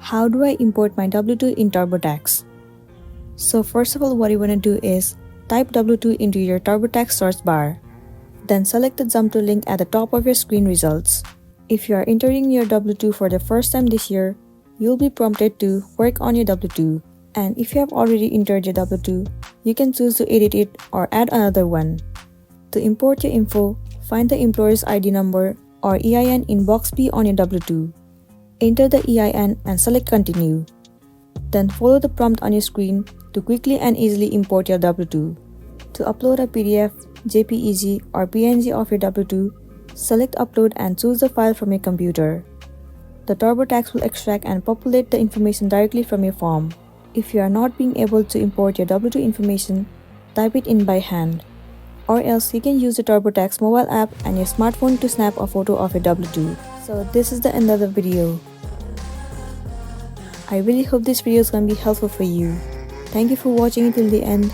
How do I import my W-2 in TurboTax? So first of all, what you want to do is type W-2 into your TurboTax search bar. Then select the jump to link at the top of your screen results. If you are entering your W-2 for the first time this year, you'll be prompted to work on your W-2. And if you have already entered your W-2, you can choose to edit it or add another one. To import your info, find the employer's ID number or EIN in box B on your W-2. Enter the EIN and select Continue. Then follow the prompt on your screen to quickly and easily import your W-2. To upload a PDF, JPEG or PNG of your W-2, select Upload and choose the file from your computer. The TurboTax will extract and populate the information directly from your form. If you are not being able to import your W-2 information, type it in by hand. Or else you can use the TurboTax mobile app and your smartphone to snap a photo of your W-2. So this is the end of the video. I really hope this video is going to be helpful for you. Thank you for watching it till the end.